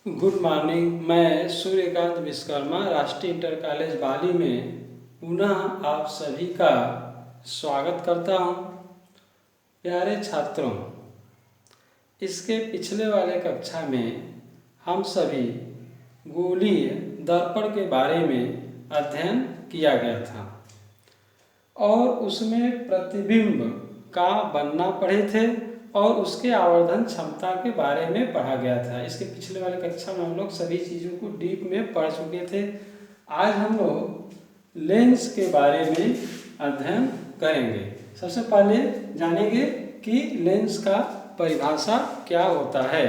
Good morning. मैं सूर्यकांत विश्वकर्मा राष्ट्रीय inter college बाली में पुनः आप सभी का स्वागत करता हूं। प्यारे छात्रों, इसके पिछले वाले कक्षा में हम सभी गोलीय दर्पण के बारे में अध्ययन किया गया था और उसमें प्रतिबिंब का बनना पढ़े थे और उसके आवर्धन क्षमता के बारे में पढ़ा गया था। इसके पिछले वाले कक्षा में हम लोग सभी चीज़ों को डीप में पढ़ चुके थे। आज हम लोग लेंस के बारे में अध्ययन करेंगे। सबसे पहले जानेंगे कि लेंस का परिभाषा क्या होता है।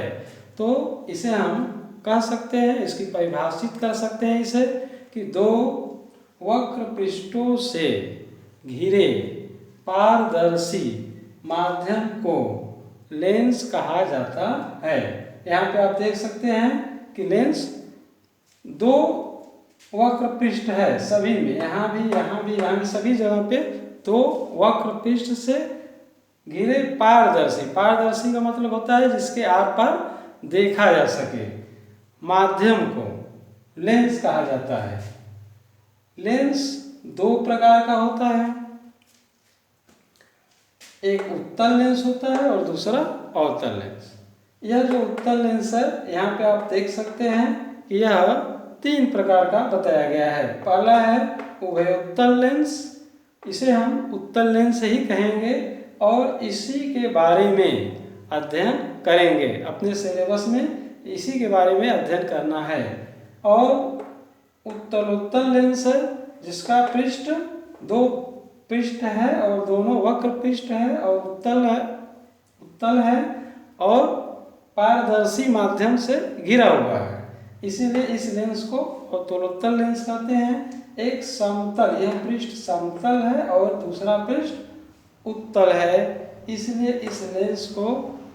तो इसे हम कह सकते हैं, इसकी परिभाषित कर सकते हैं इसे कि दो वक्र पृष्ठों से घिरे पारदर्शी माध्यम को लेंस कहा जाता है। यहाँ पे आप देख सकते हैं कि लेंस दो वक्र पृष्ठ है सभी में, यहाँ भी सभी जगह पे दो वक्र पृष्ठ से घिरे पारदर्शी। पारदर्शी का मतलब होता है जिसके आर पार देखा जा सके, माध्यम को लेंस कहा जाता है। लेंस दो प्रकार का होता है, एक उत्तल लेंस होता है और दूसरा अवतल लेंस। यह जो उत्तल लेंस है, यहाँ पे आप देख सकते हैं कि यह तीन प्रकार का बताया गया है। पहला है उभयोत्तल लेंस, इसे हम उत्तल लेंस ही कहेंगे और इसी के बारे में अध्ययन करेंगे। अपने सिलेबस में इसी के बारे में अध्ययन करना है। और उत्तलोत्तल लेंस है जिसका पृष्ठ दो पृष्ठ है और दोनों वक्र पृष्ठ है और उत्तल है और पारदर्शी माध्यम से घिरा हुआ है, इसीलिए इस लेंस को उत्तलोत्तल लेंस कहते हैं। एक समतल, यह पृष्ठ समतल है और दूसरा पृष्ठ उत्तल है, इसलिए इस लेंस को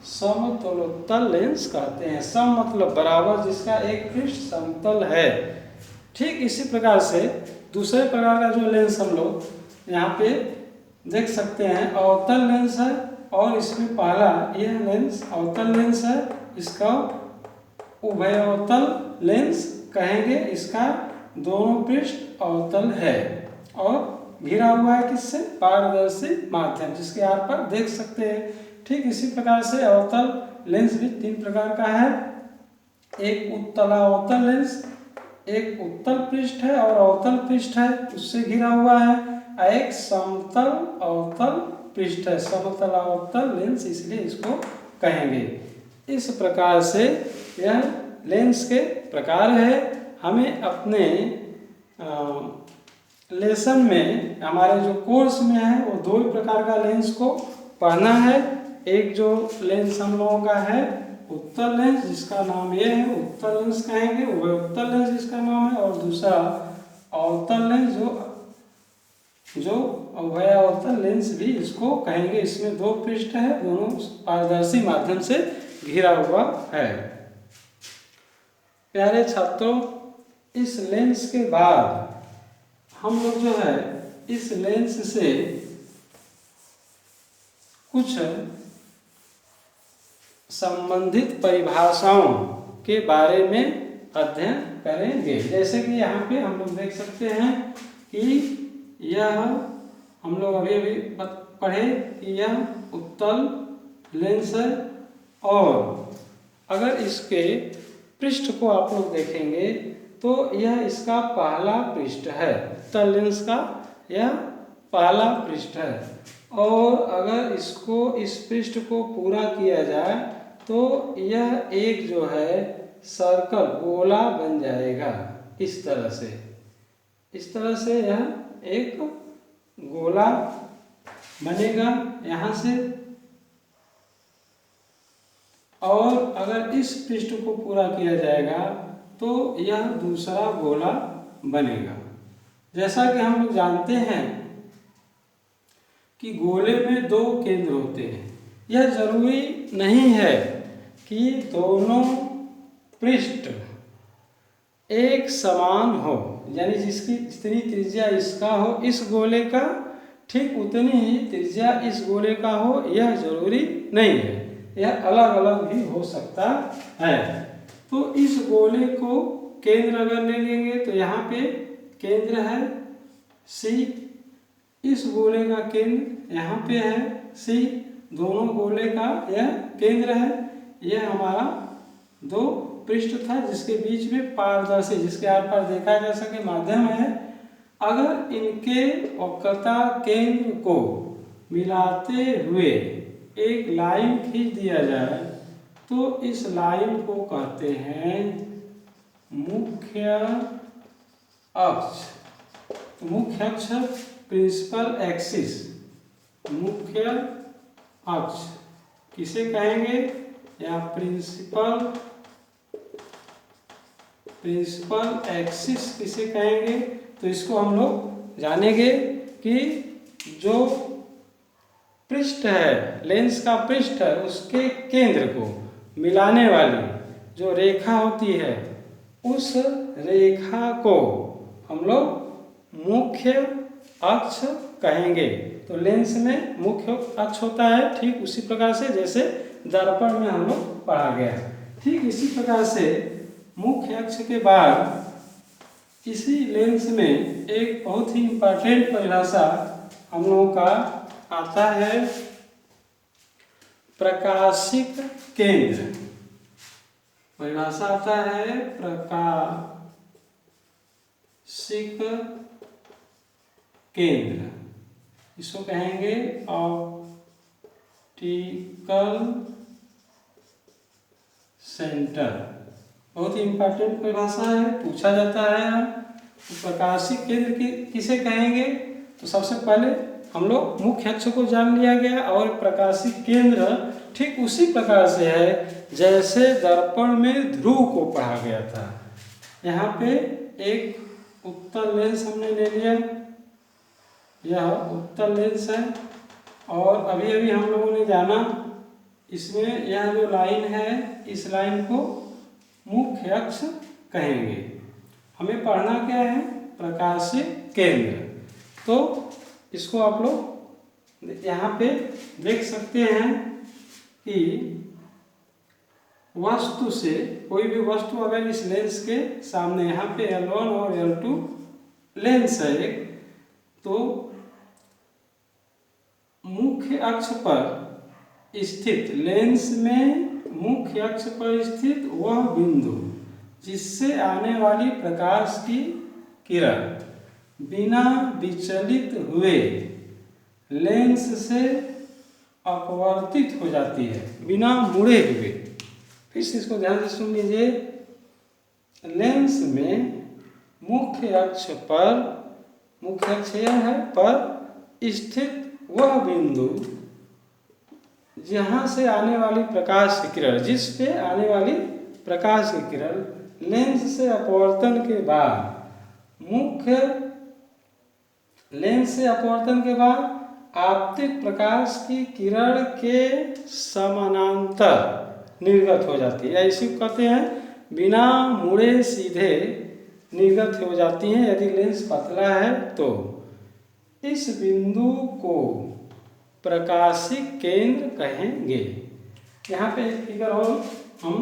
समतलोत्तल लेंस कहते हैं। सम मतलब बराबर, जिसका एक पृष्ठ समतल है। ठीक इसी प्रकार से दूसरे प्रकार का जो लेंस हम लोग यहाँ पे देख सकते हैं, अवतल लेंस है और इसमें पहला यह लेंस अवतल लेंस है, इसका उभयोत्तल लेंस कहेंगे। इसका दोनों पृष्ठ अवतल है और घिरा हुआ है किससे? पारदर्शी माध्यम, जिसके आर पार देख सकते हैं। ठीक इसी प्रकार से अवतल लेंस भी तीन प्रकार का है। एक उत्तलावतल लेंस, एक उत्तल पृष्ठ है और अवतल पृष्ठ है उससे घिरा हुआ है। एक समतल अवतल पृष्ठ है, समतल अवतल लेंस इसलिए इसको कहेंगे। इस प्रकार से यह लेंस के प्रकार है। हमें अपने लेसन में, हमारे जो कोर्स में है, वो दो ही प्रकार का लेंस को पढ़ना है। एक जो लेंस हम लोगों का है उत्तल लेंस, जिसका नाम ये है उत्तल लेंस कहेंगे, वह उत्तल लेंस जिसका नाम है, और दूसरा अवतल लेंस जो उभयावतल लेंस भी इसको कहेंगे। इसमें दो पृष्ठ है, दोनों पारदर्शी माध्यम से घिरा हुआ है। प्यारे छात्रों, इस लेंस के बाद हम लोग जो है इस लेंस से कुछ संबंधित परिभाषाओं के बारे में अध्ययन करेंगे। जैसे कि यहाँ पे हम लोग देख सकते हैं कि यह हम लोग अभी पढ़े कि यह उत्तल लेंस है और अगर इसके पृष्ठ को आप लोग देखेंगे तो यह इसका पहला पृष्ठ है। उत्तल लेंस का यह पहला पृष्ठ है और अगर इस पृष्ठ को पूरा किया जाए तो यह एक जो है सर्कल गोला बन जाएगा। इस तरह से यह एक गोला बनेगा यहाँ से, और अगर इस पृष्ठ को पूरा किया जाएगा तो यह दूसरा गोला बनेगा। जैसा कि हम लोग जानते हैं कि गोले में दो केंद्र होते हैं। यह जरूरी नहीं है कि दोनों पृष्ठ एक समान हो, यानी जिसकी जितनी त्रिज्या इसका हो इस गोले का, ठीक उतनी ही त्रिज्या इस गोले का हो, यह जरूरी नहीं है। यह अलग अलग भी हो सकता है। तो इस गोले को केंद्र अगर ले लेंगे तो यहाँ पे केंद्र है C, इस गोले का केंद्र यहाँ पे है C, दोनों गोले का यह केंद्र है। यह हमारा दो पृष्ठ था जिसके बीच में पारदर्शी, जिसके आर पार देखा जा सके माध्यम है। अगर इनके वक्रता केंद्र को मिलाते हुए एक लाइन खींच दिया जाए तो इस लाइन को कहते हैं मुख्य अक्ष। तो मुख्य अक्ष प्रिंसिपल एक्सिस, मुख्य अक्ष किसे कहेंगे, या प्रिंसिपल एक्सिस किसे कहेंगे। तो इसको हम लोग जानेंगे कि जो पृष्ठ है, लेंस का पृष्ठ है, उसके केंद्र को मिलाने वाली जो रेखा होती है उस रेखा को हम लोग मुख्य अक्ष कहेंगे। तो लेंस में मुख्य अक्ष होता है, ठीक उसी प्रकार से जैसे दर्पण में हम लोग पढ़ा गया। ठीक इसी प्रकार से मुख्य अक्ष के बाद इसी लेंस में एक बहुत ही इम्पोर्टेंट परिभाषा हम लोगों का आता है प्रकाशिक केंद्र। परिभाषा आता है प्रकाशिक केंद्र, इसको कहेंगे ऑप्टिकल सेंटर। बहुत ही इम्पोर्टेंट परिभाषा है, पूछा जाता है। तो प्रकाशिक केंद्र किसे कहेंगे। तो सबसे पहले हम लोग मुख्य अक्ष को जान लिया गया, और प्रकाशिक केंद्र ठीक उसी प्रकार से है जैसे दर्पण में ध्रुव को पढ़ा गया था। यहाँ पे एक उत्तल लेंस हमने ले लिया, यह उत्तल लेंस है, और अभी अभी हम लोगों ने जाना इसमें यह जो लाइन है, इस लाइन को मुख्य अक्ष कहेंगे। हमें पढ़ना क्या है, प्रकाशिक केंद्र। तो इसको आप लोग यहाँ पे देख सकते हैं कि वस्तु से, कोई भी वस्तु अगर इस लेंस के सामने, यहाँ पे L1 और L2 लेंस है एक, तो मुख्य अक्ष पर स्थित, लेंस में मुख्य अक्ष पर स्थित वह बिंदु जिससे आने वाली प्रकाश की किरण बिना विचलित हुए लेंस से अपवर्तित हो जाती है, बिना मुड़े हुए। फिर से इसको ध्यान से सुन लीजिए। लेंस में मुख्य अक्ष पर, मुख्य अक्ष यह है, पर स्थित वह बिंदु जहाँ से आने वाली प्रकाश की किरण, जिस पे आने वाली प्रकाश की किरण लेंस से अपवर्तन के बाद, मुख्य लेंस से अपवर्तन के बाद आपतित प्रकाश की किरण के समानांतर निर्गत हो जाती है, या इसी को कहते हैं बिना मुड़े सीधे निर्गत हो जाती हैं यदि लेंस पतला है तो। इस बिंदु को प्रकाशिक केंद्र कहेंगे। यहाँ पे एक फिगर और हम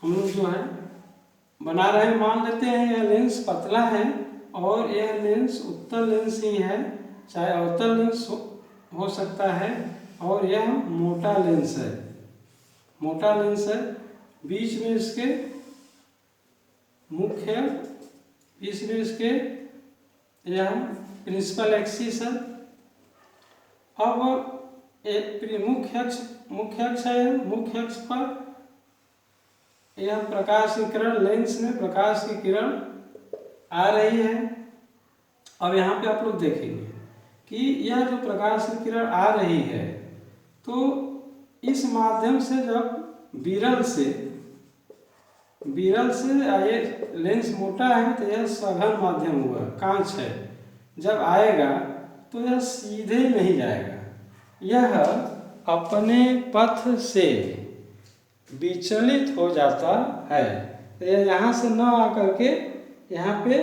लोग जो है बना रहे हैं। मान लेते हैं यह लेंस पतला है और यह लेंस उत्तल लेंस ही है, चाहे अवतल लेंस हो सकता है, और यह मोटा लेंस है, मोटा लेंस है। बीच में इसके मुख्य, बीच में इसके यह प्रिंसिपल एक्सिस है। अब एक मुख्य अक्ष है, मुख्य अक्ष पर यह प्रकाश की किरण, लेंस में प्रकाश की किरण आ रही है। अब यहाँ पे आप लोग देखेंगे कि यह जो प्रकाश की किरण आ रही है, तो इस माध्यम से जब विरल से आए, लेंस मोटा है तो यह सघन माध्यम हुआ, कांच है, जब आएगा तो यह सीधे नहीं जाएगा, यह अपने पथ से विचलित हो जाता है। तो यह यहाँ से न आकर के यहाँ पे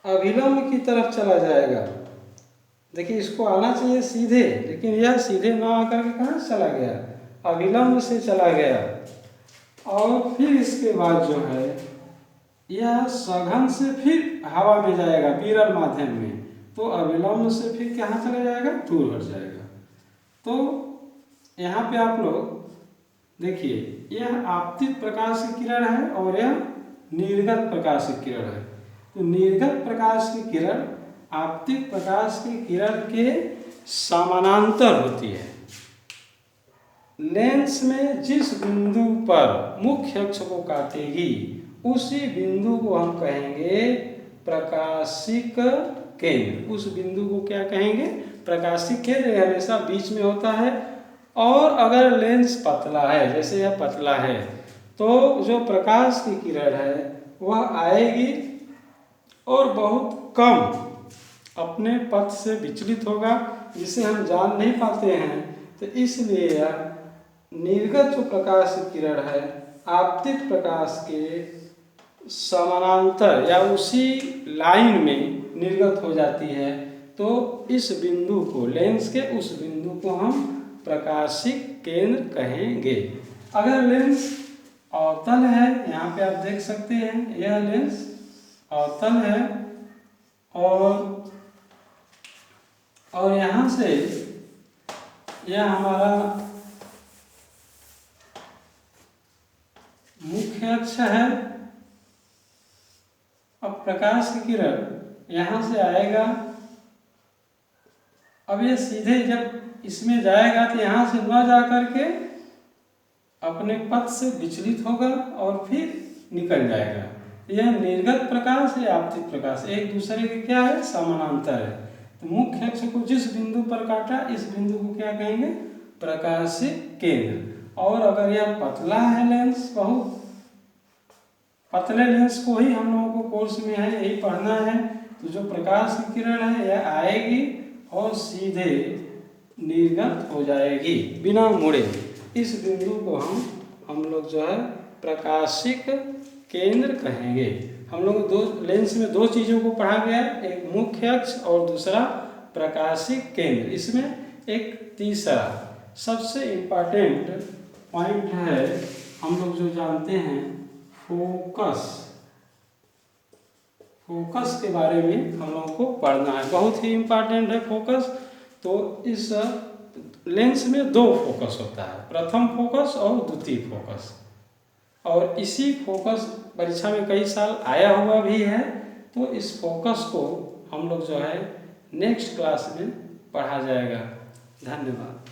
अभिलंब की तरफ चला जाएगा। देखिए इसको आना चाहिए सीधे, लेकिन यह सीधे न आकर के कहाँ चला गया, अभिलंब से चला गया। और फिर इसके बाद जो है यह सघन से फिर हवा में जाएगा विरल माध्यम में, तो अविलंब से फिर कहाँ चला जाएगा, दूर हट जाएगा। तो यहाँ पे आप लोग देखिए, यह आपतित प्रकाश की किरण है और यह निर्गत प्रकाश की किरण है। तो निर्गत प्रकाश की किरण आपतित प्रकाश की किरण के समानांतर होती है। लेंस में जिस बिंदु पर मुख्य अक्ष को काटेगी उसी बिंदु को हम कहेंगे प्रकाशिक केंद्र। उस बिंदु को क्या कहेंगे, प्रकाशिक केंद्र। हमेशा बीच में होता है। और अगर लेंस पतला है, जैसे यह पतला है, तो जो प्रकाश की किरण है वह आएगी और बहुत कम अपने पथ से विचलित होगा, जिसे हम जान नहीं पाते हैं। तो इसलिए यह निर्गत जो प्रकाश की किरण है आपतित प्रकाश के समानांतर या उसी लाइन में निर्गत हो जाती है। तो इस बिंदु को, लेंस के उस बिंदु को हम प्रकाशिक केंद्र कहेंगे। अगर लेंस अवतल है, यहाँ पे आप देख सकते हैं यह लेंस अवतल है और यहाँ से यह हमारा मुख्य अक्ष है। अब प्रकाश की किरण यहाँ से आएगा, अब ये सीधे जब इसमें जाएगा तो यहाँ से न जा करके अपने पथ से विचलित होगा और फिर निकल जाएगा। यह निर्गत प्रकाश या आपतित प्रकाश एक दूसरे के क्या है, समानांतर है। तो मुख्य अक्ष को जिस बिंदु पर काटा, इस बिंदु को क्या कहेंगे, प्रकाशिक केंद्र। और अगर यह पतला है लेंस, बहुत पतले लेंस को ही हम लोगों को कोर्स में है यही पढ़ना है। तो जो प्रकाश की किरण है यह आएगी और सीधे निर्गत हो जाएगी बिना मुड़े। इस बिंदु को हम लोग जो है प्रकाशिक केंद्र कहेंगे। हम लोग दो लेंस में दो चीज़ों को पढ़ा गया, एक मुख्य अक्ष और दूसरा प्रकाशिक केंद्र। इसमें एक तीसरा सबसे इम्पॉर्टेंट पॉइंट है, हम लोग जो जानते हैं फोकस। फोकस के बारे में हम लोगों को पढ़ना है, बहुत ही इम्पॉर्टेंट है फोकस। तो इस लेंस में दो फोकस होता है, प्रथम फोकस और द्वितीय फोकस। और इसी फोकस परीक्षा में कई साल आया हुआ भी है। तो इस फोकस को हम लोग जो है नेक्स्ट क्लास में पढ़ा जाएगा। धन्यवाद।